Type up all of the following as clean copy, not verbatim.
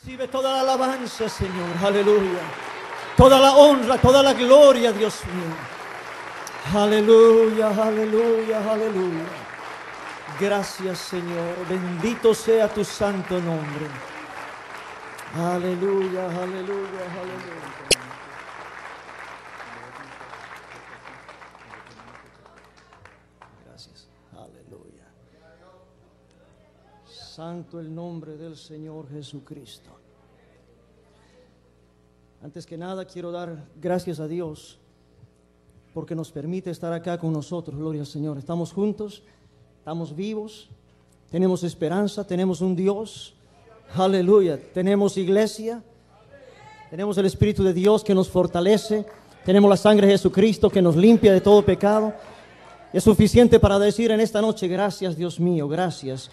Recibe toda la alabanza, Señor, aleluya. Toda la honra, toda la gloria, Dios mío. Aleluya, aleluya, aleluya. Gracias, Señor. Bendito sea tu santo nombre. Aleluya, aleluya, aleluya. Gracias. Aleluya. Santo el nombre del Señor Jesucristo. Antes que nada quiero dar gracias a Dios porque nos permite estar acá con nosotros. Gloria al Señor. Estamos juntos, estamos vivos, tenemos esperanza, tenemos un Dios. Aleluya. Tenemos iglesia, tenemos el Espíritu de Dios que nos fortalece, tenemos la sangre de Jesucristo que nos limpia de todo pecado. Es suficiente para decir en esta noche: gracias, Dios mío, gracias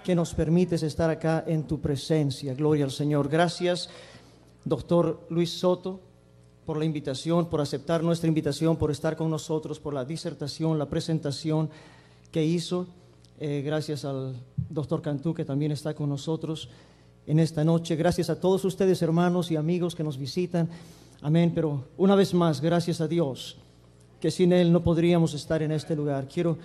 que nos permites estar acá en tu presencia. Gloria al Señor. Gracias, Doctor Luis Soto, por la invitación, por aceptar nuestra invitación, por estar con nosotros, por la disertación, la presentación que hizo. Gracias al Doctor Cantú, que también está con nosotros en esta noche. Gracias a todos ustedes, hermanos y amigos que nos visitan. Amén. Pero una vez más, gracias a Dios, que sin Él no podríamos estar en este lugar. Quiero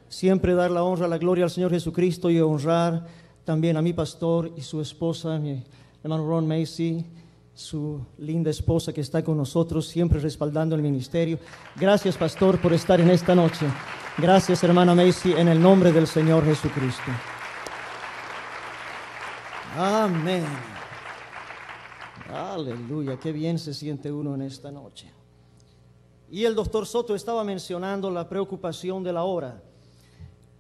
siempre dar la honra, la gloria al Señor Jesucristo y honrar también a mi pastor y su esposa, mi hermano Ron Macy, su linda esposa que está con nosotros, siempre respaldando el ministerio. Gracias, pastor, por estar en esta noche. Gracias, hermana Macy, en el nombre del Señor Jesucristo. Amén. Aleluya, qué bien se siente uno en esta noche. Y el doctor Soto estaba mencionando la preocupación de la hora.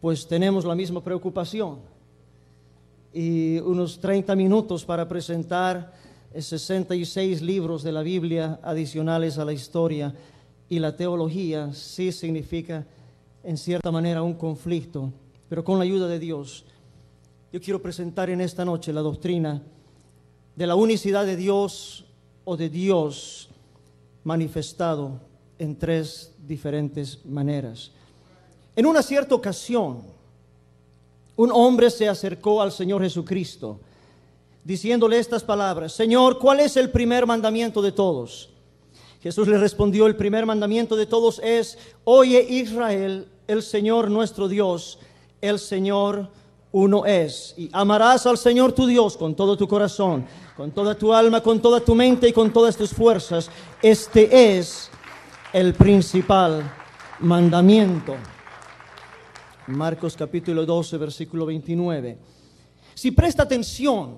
Pues tenemos la misma preocupación. Y unos 30 minutos para presentar 66 libros de la Biblia adicionales a la historia y la teología sí significa en cierta manera un conflicto, pero con la ayuda de Dios yo quiero presentar en esta noche la doctrina de la unicidad de Dios o de Dios manifestado en tres diferentes maneras. En una cierta ocasión, un hombre se acercó al Señor Jesucristo diciéndole estas palabras: Señor, ¿cuál es el primer mandamiento de todos? Jesús le respondió: el primer mandamiento de todos es: oye, Israel, el Señor nuestro Dios, el Señor uno es. Y amarás al Señor tu Dios con todo tu corazón, con toda tu alma, con toda tu mente y con todas tus fuerzas. Este es el principal mandamiento. Marcos capítulo 12, versículo 29. Si presta atención,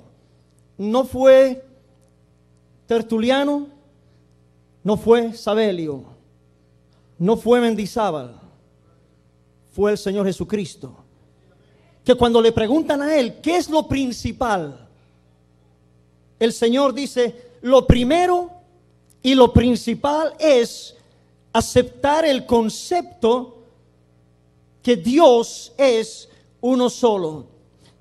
no fue Tertuliano, no fue Sabelio, no fue Mendizábal, fue el Señor Jesucristo, que cuando le preguntan a Él ¿qué es lo principal?, el Señor dice: lo primero y lo principal es aceptar el concepto que Dios es uno solo.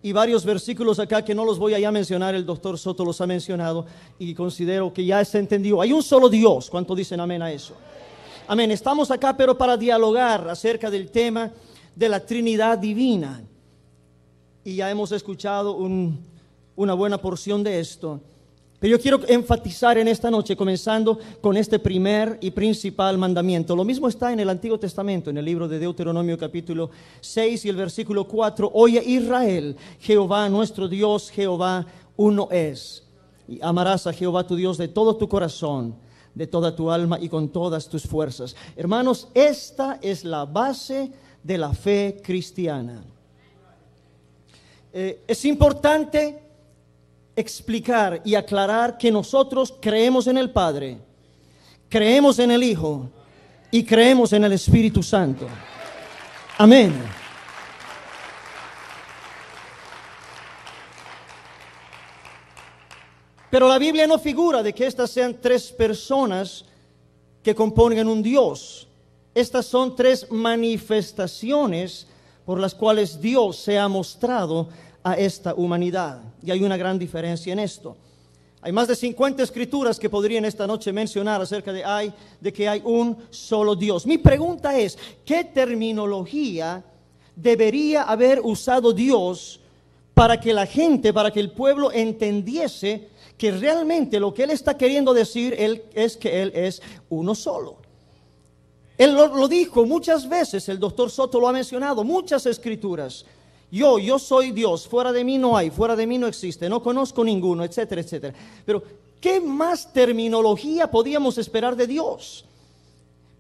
Y varios versículos acá que no los voy a ya mencionar, el doctor Soto los ha mencionado y considero que ya se entendió. Hay un solo Dios. ¿Cuántos dicen amén a eso? Amén. Estamos acá pero para dialogar acerca del tema de la Trinidad divina. Y ya hemos escuchado una buena porción de esto. Pero yo quiero enfatizar en esta noche, comenzando con este primer y principal mandamiento. Lo mismo está en el Antiguo Testamento, en el libro de Deuteronomio capítulo 6 y el versículo 4. Oye, Israel, Jehová nuestro Dios, Jehová uno es. Y amarás a Jehová tu Dios de todo tu corazón, de toda tu alma y con todas tus fuerzas. Hermanos, esta es la base de la fe cristiana. Es importante explicar y aclarar que nosotros creemos en el Padre, creemos en el Hijo y creemos en el Espíritu Santo. Amén. Pero la Biblia no figura de que estas sean tres personas que componen un Dios. Estas son tres manifestaciones por las cuales Dios se ha mostrado a esta humanidad. Y hay una gran diferencia en esto. Hay más de 50 escrituras que podrían esta noche mencionar acerca de que hay un solo Dios. Mi pregunta es: ¿qué terminología debería haber usado Dios para que la gente, para que el pueblo entendiese que realmente lo que Él está queriendo decir es que Él es uno solo. Él lo dijo muchas veces, el doctor Soto lo ha mencionado, muchas escrituras. Yo soy Dios, fuera de mí no hay, fuera de mí no existe, no conozco ninguno, etcétera, etcétera. Pero, ¿qué más terminología podíamos esperar de Dios?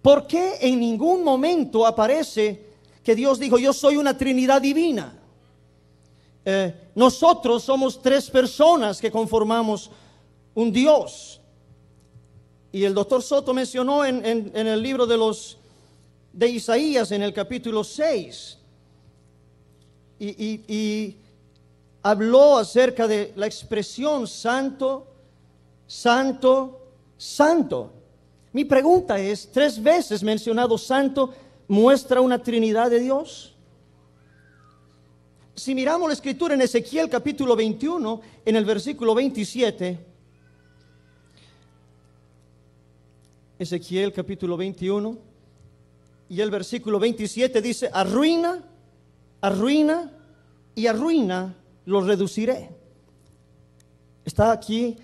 ¿Por qué en ningún momento aparece que Dios dijo, yo soy una Trinidad divina? Nosotros somos tres personas que conformamos un Dios. Y el doctor Soto mencionó en el libro de Isaías, en el capítulo 6, y habló acerca de la expresión santo, santo, santo. Mi pregunta es, 3 veces mencionado santo, ¿muestra una Trinidad de Dios? Si miramos la escritura en Ezequiel capítulo 21, en el versículo 27, Ezequiel capítulo 21 y el versículo 27 dice, arruina, arruina y arruina los reduciré. ¿Está aquí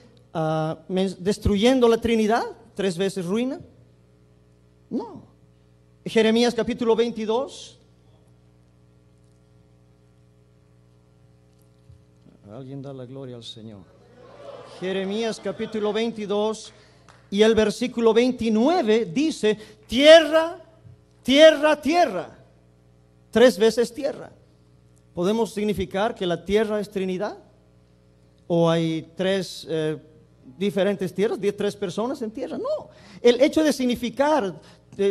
destruyendo la Trinidad? 3 veces ruina. No. Jeremías capítulo 22. Alguien da la gloria al Señor. Jeremías capítulo 22 y el versículo 29 dice, tierra, tierra, tierra. 3 veces tierra. ¿Podemos significar que la tierra es Trinidad? ¿O hay 3 diferentes tierras, 3 personas en tierra? No. El hecho de significar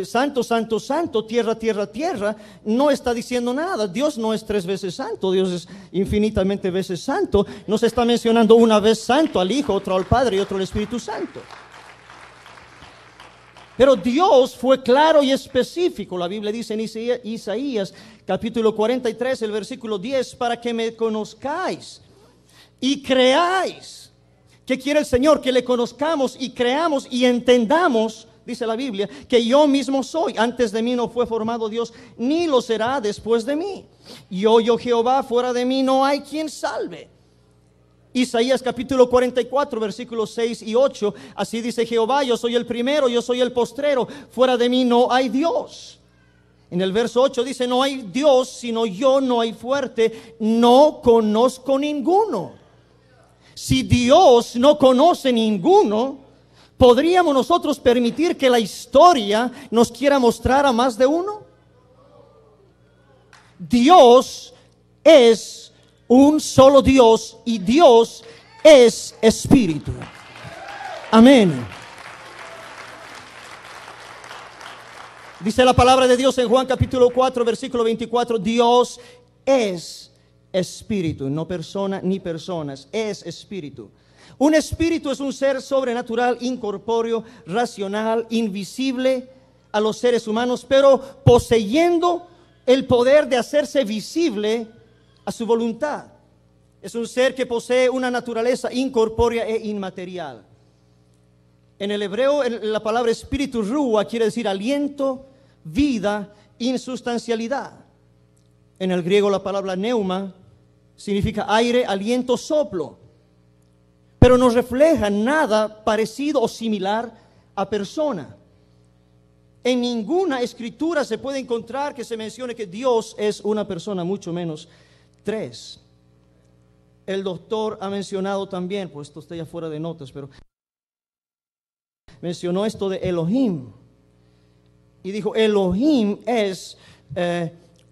santo, santo, santo, tierra, tierra, tierra, no está diciendo nada. Dios no es 3 veces santo, Dios es infinitamente veces santo. No se está mencionando una vez santo al Hijo, otro al Padre y otro al Espíritu Santo. Pero Dios fue claro y específico. La Biblia dice en Isaías capítulo 43, el versículo 10, para que me conozcáis y creáis. ¿Qué quiere el Señor? Que le conozcamos y creamos y entendamos, dice la Biblia, que yo mismo soy. Antes de mí no fue formado Dios, ni lo será después de mí. Yo Jehová, fuera de mí no hay quien salve. Isaías capítulo 44, versículos 6 y 8, así dice Jehová, yo soy el primero, yo soy el postrero, fuera de mí no hay Dios. En el verso 8 dice, no hay Dios, sino yo, no hay fuerte, no conozco ninguno. Si Dios no conoce ninguno, ¿podríamos nosotros permitir que la historia nos quiera mostrar a más de uno? Dios es un solo Dios y Dios es espíritu. Amén. Dice la palabra de Dios en Juan capítulo 4, versículo 24, Dios es espíritu, no persona ni personas, es espíritu. Un espíritu es un ser sobrenatural, incorpóreo, racional, invisible a los seres humanos, pero poseyendo el poder de hacerse visible a su voluntad. Es un ser que posee una naturaleza incorpórea e inmaterial. En el hebreo, la palabra espíritu ruah quiere decir aliento, vida, insustancialidad. En el griego la palabra pneuma significa aire, aliento, soplo. Pero no refleja nada parecido o similar a persona. En ninguna escritura se puede encontrar que se mencione que Dios es una persona, mucho menos 3. El doctor ha mencionado también, pues esto está ya fuera de notas, pero mencionó esto de Elohim. Y dijo, Elohim es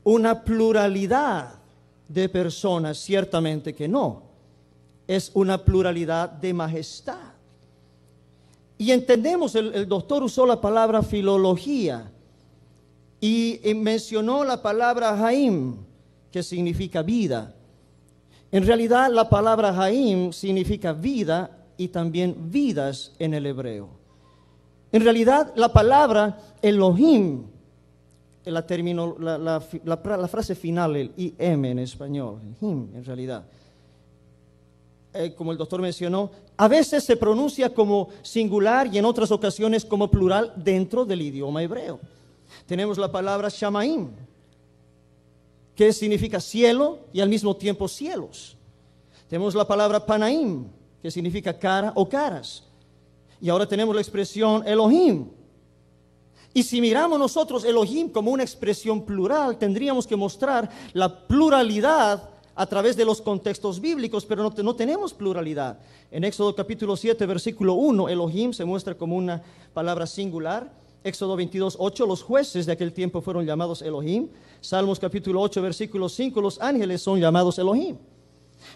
una pluralidad de personas. Ciertamente que no. Es una pluralidad de majestad. Y entendemos, el doctor usó la palabra filología y mencionó la palabra Haim, que significa vida. En realidad la palabra Haim significa vida y también vidas en el hebreo. En realidad la palabra Elohim, la frase final, el im en español, him en realidad, como el doctor mencionó, a veces se pronuncia como singular y en otras ocasiones como plural dentro del idioma hebreo. Tenemos la palabra Shamaim, que significa cielo y al mismo tiempo cielos. Tenemos la palabra Panaim, que significa cara o caras. Y ahora tenemos la expresión Elohim. Y si miramos nosotros Elohim como una expresión plural, tendríamos que mostrar la pluralidad a través de los contextos bíblicos, pero no tenemos pluralidad. En Éxodo capítulo 7, versículo 1, Elohim se muestra como una palabra singular. Éxodo 22, 8, los jueces de aquel tiempo fueron llamados Elohim. Salmos capítulo 8, versículo 5, los ángeles son llamados Elohim.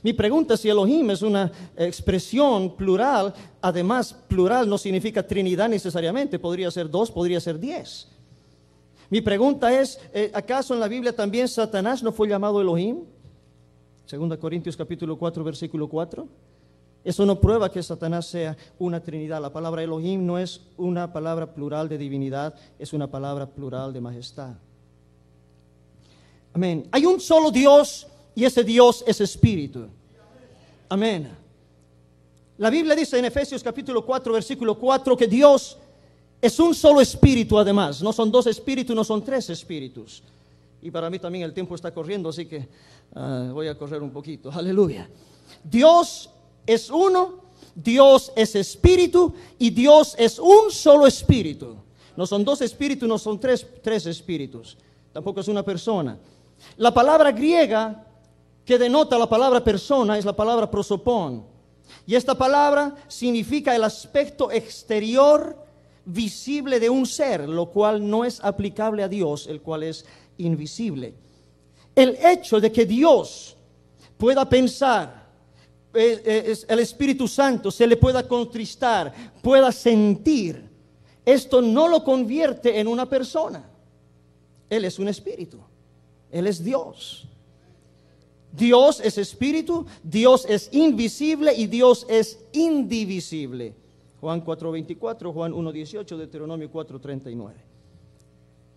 Mi pregunta es si Elohim es una expresión plural. Además, plural no significa Trinidad necesariamente, podría ser 2, podría ser 10. Mi pregunta es, ¿acaso en la Biblia también Satanás no fue llamado Elohim? 2 Corintios capítulo 4, versículo 4. Eso no prueba que Satanás sea una Trinidad. La palabra Elohim no es una palabra plural de divinidad, es una palabra plural de majestad. Amén. Hay un solo Dios y ese Dios es espíritu. Amén. La Biblia dice en Efesios capítulo 4, versículo 4 que Dios es un solo espíritu además. No son 2 espíritus, no son 3 espíritus. Y para mí también el tiempo está corriendo, así que voy a correr un poquito. Aleluya. Dios es uno, Dios es espíritu y Dios es un solo espíritu. No son 2 espíritus, no son tres espíritus. Tampoco es una persona. La palabra griega que denota la palabra persona es la palabra prosopón. Y esta palabra significa el aspecto exterior visible de un ser, lo cual no es aplicable a Dios, el cual es invisible. El hecho de que Dios pueda pensar, el Espíritu Santo se le pueda contristar, pueda sentir, esto no lo convierte en una persona. Él es un espíritu, Él es Dios. Dios es espíritu, Dios es invisible y Dios es indivisible. Juan 4:24, Juan 1:18, Deuteronomio 4:39.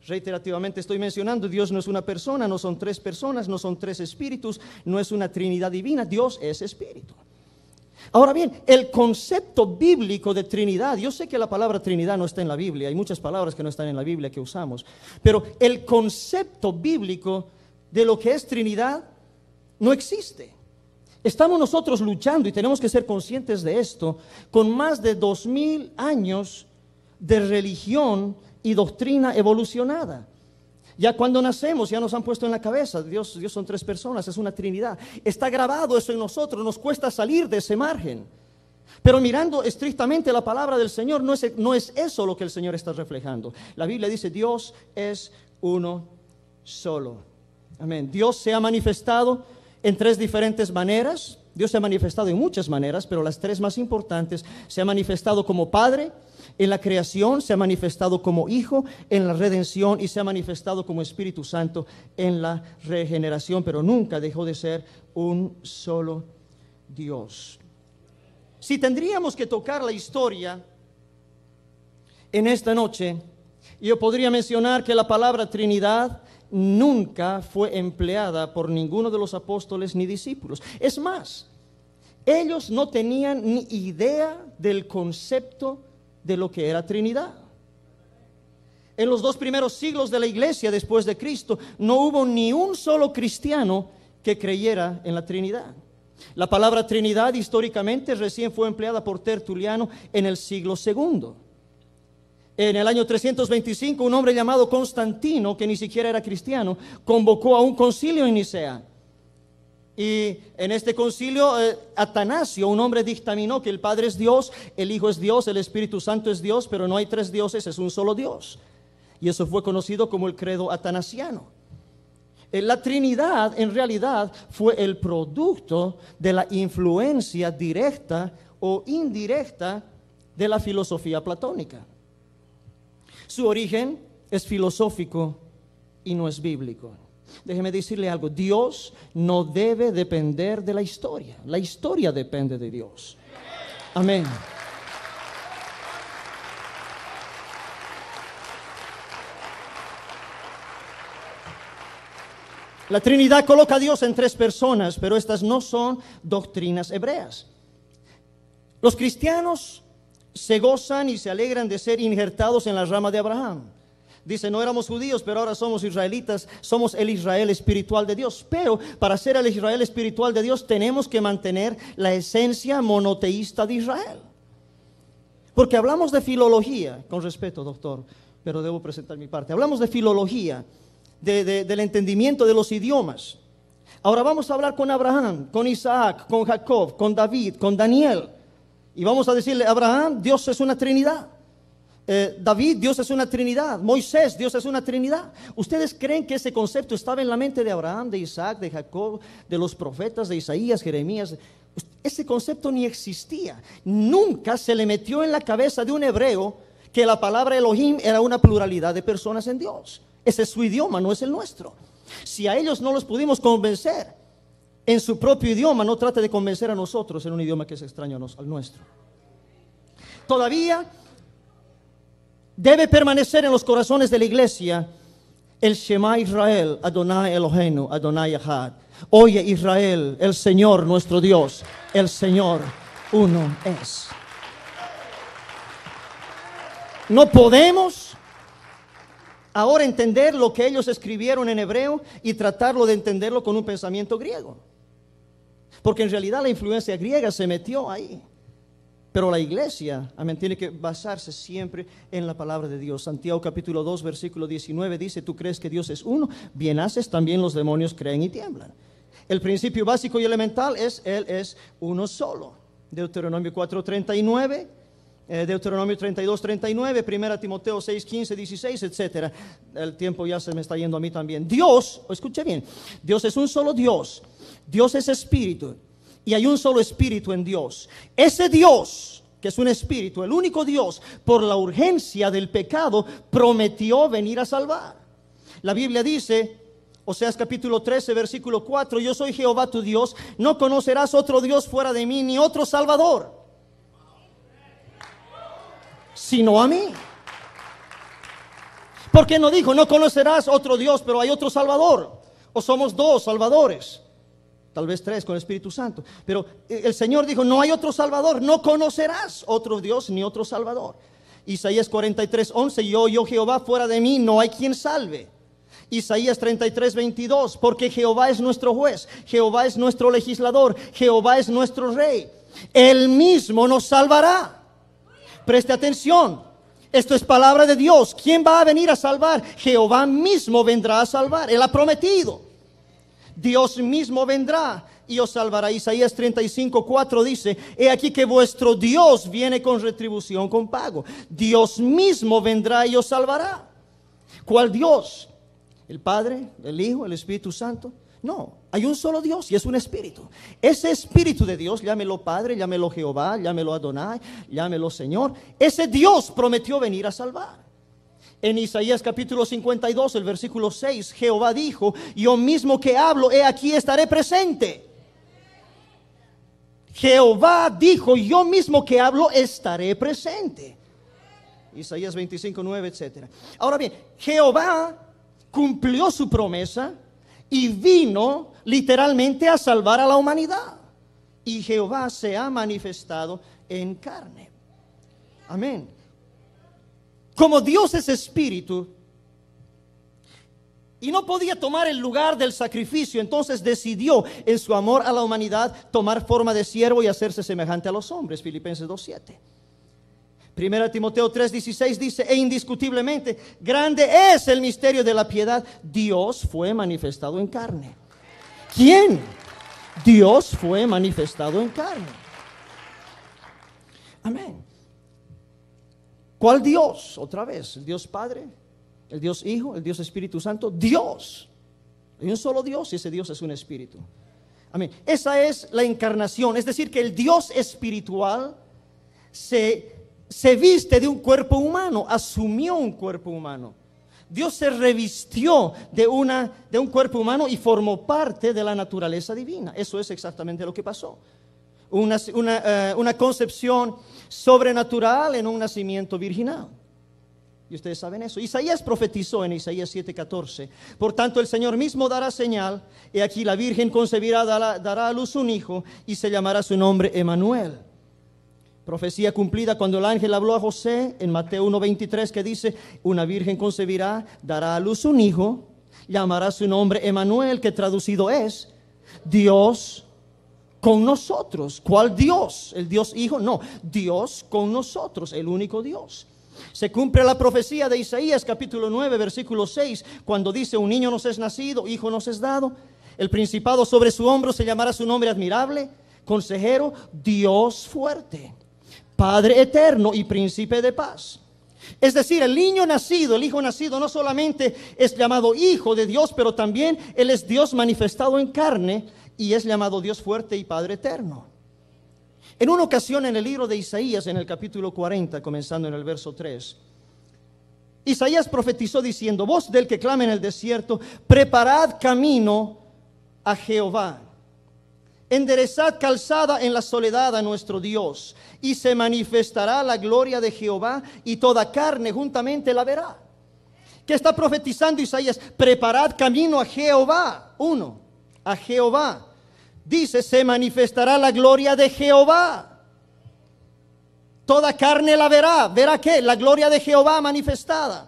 Reiterativamente estoy mencionando, Dios no es una persona, no son 3 personas, no son 3 espíritus, no es una Trinidad divina, Dios es espíritu. Ahora bien, el concepto bíblico de Trinidad, yo sé que la palabra Trinidad no está en la Biblia, hay muchas palabras que no están en la Biblia que usamos, pero el concepto bíblico de lo que es Trinidad no existe. Estamos nosotros luchando, y tenemos que ser conscientes de esto, con más de 2000 años de religión y doctrina evolucionada. Ya cuando nacemos ya nos han puesto en la cabeza, Dios son 3 personas, es una Trinidad. Está grabado eso en nosotros, nos cuesta salir de ese margen. Pero mirando estrictamente la palabra del Señor, no es eso lo que el Señor está reflejando. La Biblia dice, Dios es uno solo. Amén. Dios se ha manifestado en 3 diferentes maneras. Dios se ha manifestado en muchas maneras, pero las 3 más importantes: se ha manifestado como Padre en la creación, se ha manifestado como Hijo en la redención y se ha manifestado como Espíritu Santo en la regeneración, pero nunca dejó de ser un solo Dios. Si tendríamos que tocar la historia en esta noche, yo podría mencionar que la palabra Trinidad nunca fue empleada por ninguno de los apóstoles ni discípulos. Es más, ellos no tenían ni idea del concepto de lo que era Trinidad. En los 2 primeros siglos de la iglesia después de Cristo, no hubo ni un solo cristiano que creyera en la Trinidad. La palabra Trinidad históricamente recién fue empleada por Tertuliano en el siglo II. En el año 325, un hombre llamado Constantino, que ni siquiera era cristiano, convocó a un concilio en Nicea. Y en este concilio, Atanasio, un hombre, dictaminó que el Padre es Dios, el Hijo es Dios, el Espíritu Santo es Dios, pero no hay 3 dioses, es un solo Dios. Y eso fue conocido como el credo atanasiano. La Trinidad en realidad fue el producto de la influencia directa o indirecta de la filosofía platónica. Su origen es filosófico y no es bíblico. Déjeme decirle algo, Dios no debe depender de la historia depende de Dios. Amén. La Trinidad coloca a Dios en 3 personas, pero estas no son doctrinas hebreas. Los cristianos se gozan y se alegran de ser injertados en la rama de Abraham. Dice, no éramos judíos, pero ahora somos israelitas, somos el Israel espiritual de Dios. Pero para ser el Israel espiritual de Dios tenemos que mantener la esencia monoteísta de Israel. Porque hablamos de filología, con respeto, doctor, pero debo presentar mi parte. Hablamos de filología, del entendimiento de los idiomas. Ahora vamos a hablar con Abraham, con Isaac, con Jacob, con David, con Daniel. Y vamos a decirle, Abraham, Dios es una Trinidad. David, Dios es una Trinidad. Moisés, Dios es una Trinidad. ¿Ustedes creen que ese concepto estaba en la mente de Abraham, de Isaac, de Jacob, de los profetas, de Isaías, Jeremías? Ese concepto ni existía. Nunca se le metió en la cabeza de un hebreo que la palabra Elohim era una pluralidad de personas en Dios. Ese es su idioma, no es el nuestro. Si a ellos no los pudimos convencer en su propio idioma, no trate de convencer a nosotros en un idioma que es extraño al nuestro. Todavía debe permanecer en los corazones de la iglesia el Shema Israel, Adonai Eloheinu, Adonai Echad. Oye Israel, el Señor nuestro Dios, el Señor uno es. No podemos ahora entender lo que ellos escribieron en hebreo y tratarlo de entenderlo con un pensamiento griego. Porque en realidad la influencia griega se metió ahí. Pero la iglesia, amén, tiene que basarse siempre en la palabra de Dios. Santiago capítulo 2, versículo 19 dice, ¿tú crees que Dios es uno? Bien haces, también los demonios creen y tiemblan. El principio básico y elemental es, Él es uno solo. Deuteronomio 4:39, Deuteronomio 32:39, 1 Timoteo 6:15, 16, etc. El tiempo ya se me está yendo a mí también. Dios, escuche bien, Dios es un solo Dios. Dios es espíritu. Y hay un solo espíritu en Dios. Ese Dios, que es un espíritu, el único Dios, por la urgencia del pecado, prometió venir a salvar. La Biblia dice, Oseas capítulo 13, versículo 4, yo soy Jehová tu Dios, no conocerás otro Dios fuera de mí, ni otro Salvador, sino a mí. ¿Por qué no dijo, no conocerás otro Dios, pero hay otro Salvador? O somos dos Salvadores. Tal vez tres con el Espíritu Santo. Pero el Señor dijo, no hay otro Salvador, no conocerás otro Dios ni otro Salvador. Isaías 43:11, yo Jehová, fuera de mí no hay quien salve. Isaías 33:22, porque Jehová es nuestro juez, Jehová es nuestro legislador, Jehová es nuestro rey. Él mismo nos salvará. Preste atención, esto es palabra de Dios. ¿Quién va a venir a salvar? Jehová mismo vendrá a salvar, Él ha prometido. Dios mismo vendrá y os salvará. Isaías 35:4 dice, he aquí que vuestro Dios viene con retribución, con pago. Dios mismo vendrá y os salvará. ¿Cuál Dios? ¿El Padre, el Hijo, el Espíritu Santo? No, hay un solo Dios y es un espíritu. Ese espíritu de Dios, llámelo Padre, llámelo Jehová, llámelo Adonai, llámelo Señor. Ese Dios prometió venir a salvar. En Isaías capítulo 52, el versículo 6, Jehová dijo, yo mismo que hablo, he aquí estaré presente. Jehová dijo, yo mismo que hablo, estaré presente. Isaías 25:9, etc. Ahora bien, Jehová cumplió su promesa y vino literalmente a salvar a la humanidad. Y Jehová se ha manifestado en carne. Amén. Como Dios es espíritu y no podía tomar el lugar del sacrificio, entonces decidió en su amor a la humanidad tomar forma de siervo y hacerse semejante a los hombres. Filipenses 2:7. 1 Timoteo 3:16 dice, e indiscutiblemente grande es el misterio de la piedad. Dios fue manifestado en carne. ¿Quién? Dios fue manifestado en carne. Amén. ¿Cuál Dios? Otra vez, el Dios Padre, el Dios Hijo, el Dios Espíritu Santo. Dios. Hay un solo Dios y ese Dios es un espíritu. Amén. Esa es la encarnación. Es decir, que el Dios espiritual se viste de un cuerpo humano, asumió un cuerpo humano. Dios se revistió de un cuerpo humano y formó parte de la naturaleza divina. Eso es exactamente lo que pasó. Una concepción sobrenatural en un nacimiento virginal. Y ustedes saben eso. Isaías profetizó en Isaías 7:14. Por tanto el Señor mismo dará señal, y aquí la Virgen concebirá, dará a luz un hijo, y se llamará su nombre Emmanuel. Profecía cumplida cuando el ángel habló a José en Mateo 1:23, que dice: una virgen concebirá, dará a luz un hijo, llamará su nombre Emanuel, que traducido es Dios con nosotros. ¿Cuál Dios? ¿El Dios Hijo? No, Dios con nosotros, el único Dios. Se cumple la profecía de Isaías capítulo 9 versículo 6, cuando dice: un niño nos es nacido, hijo nos es dado, el principado sobre su hombro, se llamará su nombre admirable, consejero, Dios fuerte, Padre eterno y príncipe de paz. Es decir, el niño nacido, el hijo nacido, no solamente es llamado hijo de Dios, pero también él es Dios manifestado en carne y es llamado Dios fuerte y Padre eterno. En una ocasión en el libro de Isaías, en el capítulo 40, comenzando en el verso 3, Isaías profetizó diciendo: voz del que clama en el desierto, preparad camino a Jehová, enderezad calzada en la soledad a nuestro Dios, y se manifestará la gloria de Jehová, y toda carne juntamente la verá. ¿Qué está profetizando Isaías? Preparad camino a Jehová. Uno, a Jehová. Dice: se manifestará la gloria de Jehová. Toda carne la verá. ¿Verá qué? La gloria de Jehová manifestada.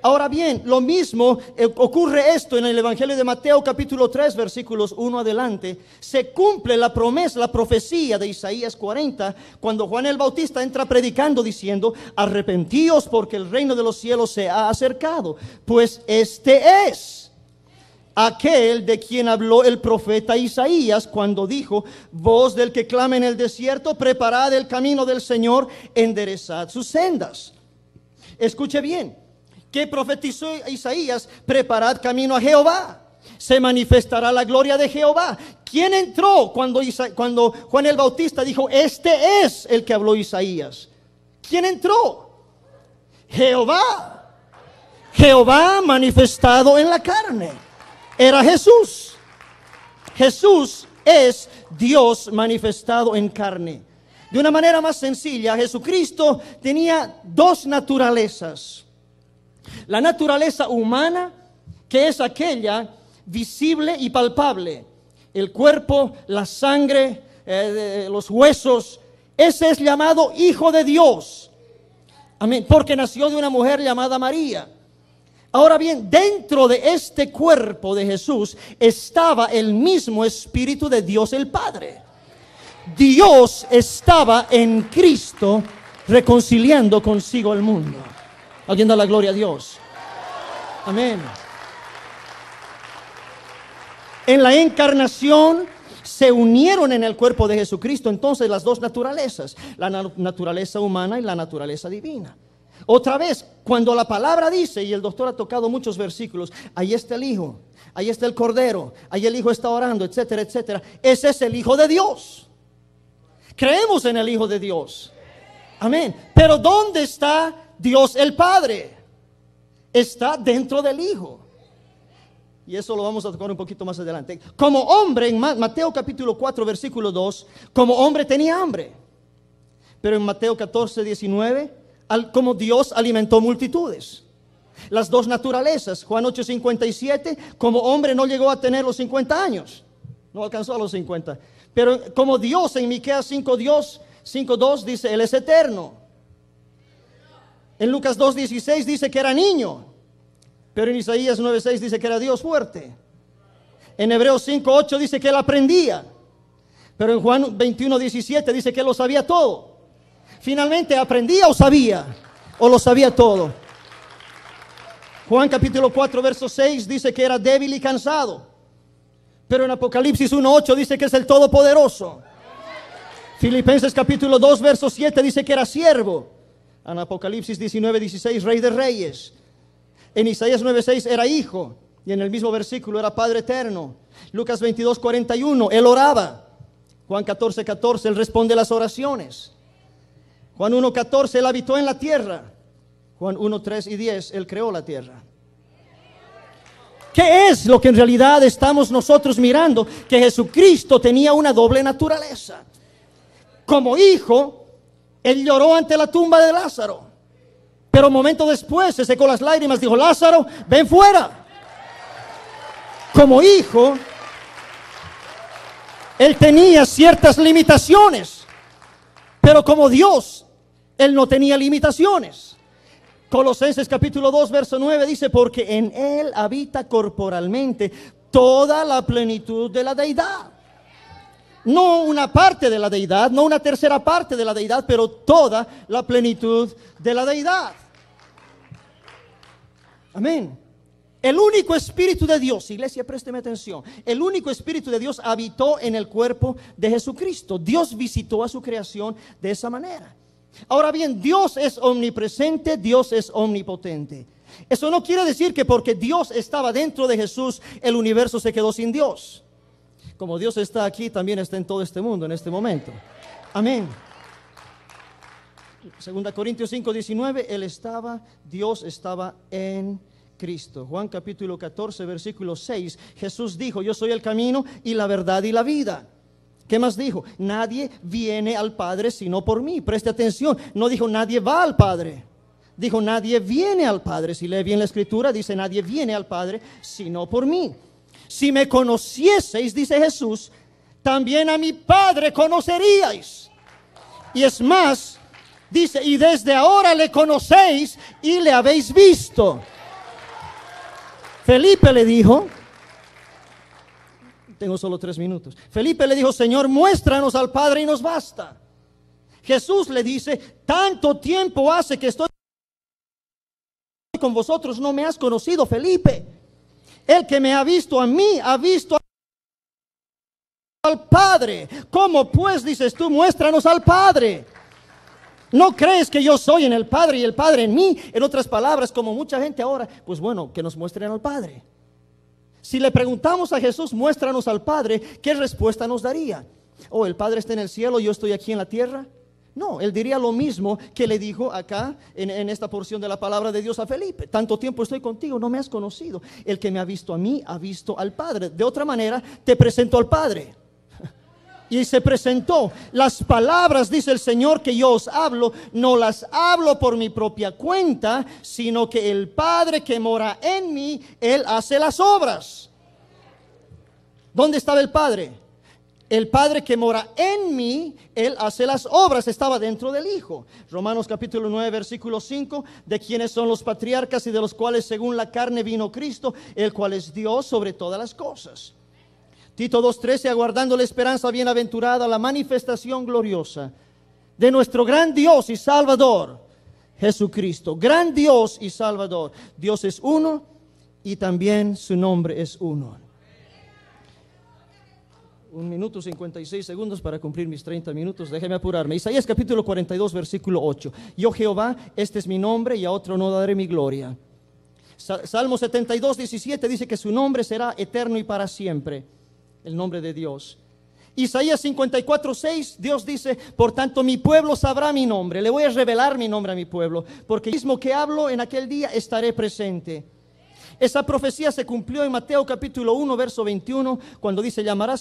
Ahora bien, lo mismo ocurre esto en el Evangelio de Mateo capítulo 3 versículos 1 adelante. Se cumple la promesa, la profecía de Isaías 40, cuando Juan el Bautista entra predicando diciendo: arrepentíos porque el reino de los cielos se ha acercado. Pues este es aquel de quien habló el profeta Isaías cuando dijo: voz del que clama en el desierto, preparad el camino del Señor, enderezad sus sendas. Escuche bien. ¿Qué profetizó Isaías? Preparad camino a Jehová, se manifestará la gloria de Jehová. ¿Quién entró cuando Juan el Bautista dijo: este es el que habló Isaías? ¿Quién entró? Jehová. Jehová manifestado en la carne. Era Jesús. Jesús es Dios manifestado en carne. De una manera más sencilla, Jesucristo tenía dos naturalezas. La naturaleza humana, que es aquella visible y palpable, el cuerpo, la sangre, los huesos. Ese es llamado Hijo de Dios. Amén. Porque nació de una mujer llamada María. Ahora bien, dentro de este cuerpo de Jesús estaba el mismo Espíritu de Dios el Padre. Dios estaba en Cristo reconciliando consigo el mundo. ¿Alguien da la gloria a Dios? Amén. En la encarnación se unieron en el cuerpo de Jesucristo entonces las dos naturalezas, la naturaleza humana y la naturaleza divina. Otra vez, cuando la palabra dice, y el doctor ha tocado muchos versículos: ahí está el Hijo, ahí está el Cordero, ahí el Hijo está orando, etcétera, etcétera. Ese es el Hijo de Dios. Creemos en el Hijo de Dios. Amén. Pero ¿dónde está Dios el Padre? Está dentro del Hijo. Y eso lo vamos a tocar un poquito más adelante. Como hombre, en Mateo capítulo 4 versículo 2, como hombre tenía hambre. Pero en Mateo 14, 19, como Dios alimentó multitudes. Las dos naturalezas. Juan 8, 57, como hombre no llegó a tener los 50 años. No alcanzó a los 50. Pero como Dios, en Miqueas 5:2 dice: Él es eterno. En Lucas 2:16 dice que era niño. Pero en Isaías 9:6 dice que era Dios fuerte. En Hebreos 5:8 dice que él aprendía. Pero en Juan 21:17 dice que él lo sabía todo. Finalmente, ¿aprendía o sabía? ¿O lo sabía todo? Juan capítulo 4 verso 6 dice que era débil y cansado. Pero en Apocalipsis 1:8 dice que es el Todopoderoso. Filipenses capítulo 2 verso 7 dice que era siervo. En Apocalipsis 19:16 Rey de Reyes. En Isaías 9:6 era hijo. Y en el mismo versículo era Padre eterno. Lucas 22:41 él oraba. Juan 14:14 él responde las oraciones. Juan 1:14 él habitó en la tierra. Juan 1:3 y 10 él creó la tierra. ¿Qué es lo que en realidad estamos nosotros mirando? Que Jesucristo tenía una doble naturaleza. Como hijo, él lloró ante la tumba de Lázaro. Pero un momento después se secó las lágrimas, dijo: Lázaro, ven fuera. Como hijo, él tenía ciertas limitaciones. Pero como Dios, Él no tenía limitaciones. Colosenses capítulo 2 verso 9 dice: porque en Él habita corporalmente toda la plenitud de la deidad. No una parte de la deidad, no una tercera parte de la deidad, pero toda la plenitud de la deidad. Amén. El único Espíritu de Dios, iglesia, présteme atención, el único Espíritu de Dios habitó en el cuerpo de Jesucristo. Dios visitó a su creación de esa manera. Ahora bien, Dios es omnipresente, Dios es omnipotente. Eso no quiere decir que porque Dios estaba dentro de Jesús, el universo se quedó sin Dios. Como Dios está aquí, también está en todo este mundo en este momento. Amén. 2 Corintios 5:19, Dios estaba en Cristo. Juan capítulo 14, versículo 6, Jesús dijo: yo soy el camino y la verdad y la vida. ¿Qué más dijo? Nadie viene al Padre sino por mí. Preste atención, no dijo nadie va al Padre. Dijo nadie viene al Padre. Si lee bien la Escritura, dice nadie viene al Padre sino por mí. Si me conocieseis, dice Jesús, también a mi Padre conoceríais. Y es más, dice, y desde ahora le conocéis y le habéis visto. Felipe le dijo, tengo solo 3 minutos. Felipe le dijo: Señor, muéstranos al Padre y nos basta. Jesús le dice: tanto tiempo hace que estoy con vosotros, no me has conocido, Felipe. El que me ha visto a mí, ha visto al Padre. ¿Cómo pues, dices tú, muéstranos al Padre? ¿No crees que yo soy en el Padre y el Padre en mí? En otras palabras, como mucha gente ahora, pues bueno, que nos muestren al Padre. Si le preguntamos a Jesús: muéstranos al Padre, ¿qué respuesta nos daría? ¿Oh, el Padre está en el cielo y yo estoy aquí en la tierra? No, él diría lo mismo que le dijo acá en esta porción de la palabra de Dios a Felipe: tanto tiempo estoy contigo, no me has conocido. El que me ha visto a mí, ha visto al Padre. De otra manera, te presento al Padre. Y se presentó. Las palabras, dice el Señor, que yo os hablo, no las hablo por mi propia cuenta, sino que el Padre que mora en mí, Él hace las obras. ¿Dónde estaba el Padre? El Padre que mora en mí, Él hace las obras. Estaba dentro del Hijo. Romanos capítulo 9, versículo 5, de quienes son los patriarcas y de los cuales según la carne vino Cristo, el cual es Dios sobre todas las cosas. Tito 2:13, aguardando la esperanza bienaventurada, la manifestación gloriosa de nuestro gran Dios y Salvador, Jesucristo. Gran Dios y Salvador. Dios es uno y también su nombre es uno. 1 minuto 56 segundos para cumplir mis 30 minutos. Déjeme apurarme. Isaías capítulo 42, versículo 8. Yo Jehová, este es mi nombre y a otro no daré mi gloria. Salmo 72, 17 dice que su nombre será eterno y para siempre. El nombre de Dios. Isaías 54, 6, Dios dice: por tanto mi pueblo sabrá mi nombre. Le voy a revelar mi nombre a mi pueblo, porque mismo que hablo en aquel día estaré presente. Esa profecía se cumplió en Mateo capítulo 1, verso 21, cuando dice: dará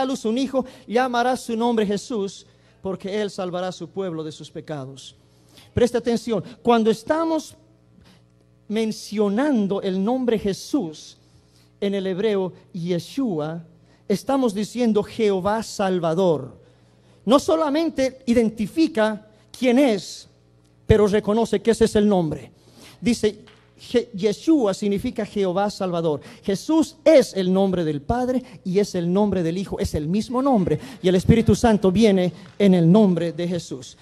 a luz un hijo, llamará su nombre Jesús, porque él salvará a su pueblo de sus pecados. Preste atención, cuando estamos mencionando el nombre Jesús, en el hebreo Yeshua, estamos diciendo Jehová Salvador. No solamente identifica quién es, pero reconoce que ese es el nombre. Dice, Yeshua significa Jehová Salvador. Jesús es el nombre del Padre y es el nombre del Hijo, es el mismo nombre, y el Espíritu Santo viene en el nombre de Jesús.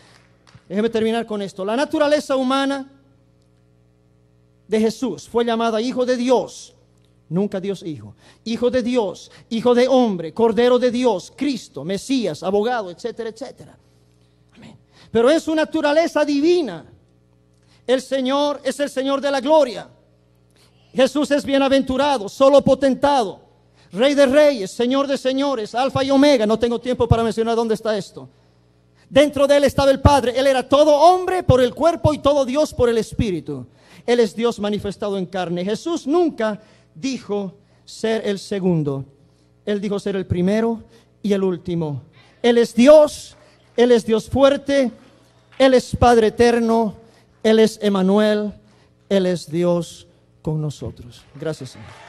Déjeme terminar con esto. La naturaleza humana de Jesús fue llamada Hijo de Dios. Nunca Dios Hijo. Hijo de Dios, Hijo de hombre, Cordero de Dios, Cristo, Mesías, abogado, etcétera, etcétera. Amén. Pero en su naturaleza divina, el Señor es el Señor de la gloria. Jesús es bienaventurado, solo potentado, Rey de reyes, Señor de señores, Alfa y Omega. No tengo tiempo para mencionar dónde está esto. Dentro de él estaba el Padre. Él era todo hombre por el cuerpo y todo Dios por el Espíritu. Él es Dios manifestado en carne. Jesús nunca dijo ser el segundo. Él dijo ser el primero y el último. Él es Dios fuerte, Él es Padre eterno, Él es Emmanuel, Él es Dios con nosotros. Gracias, Señor.